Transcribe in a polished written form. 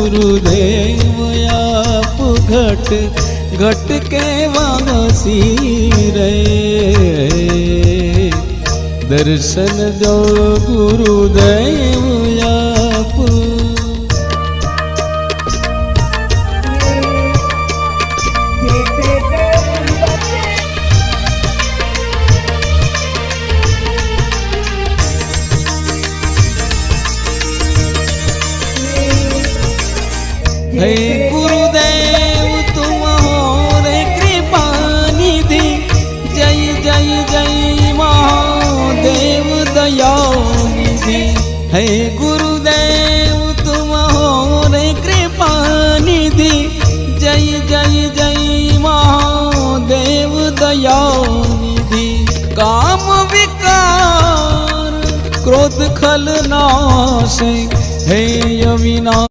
गुरुदेव आप घट घट के वासी रे। दर्शन दो गुरुदेव आप। हे गुरुदेव तुम हो रे कृपा निधि। जय जय जय महादेव दया निधि। हे गुरुदेव तुम हो रे कृपा निधि। जय जय जय महादेव दया निधि। काम विकार क्रोध खल नाश हे अविनाश।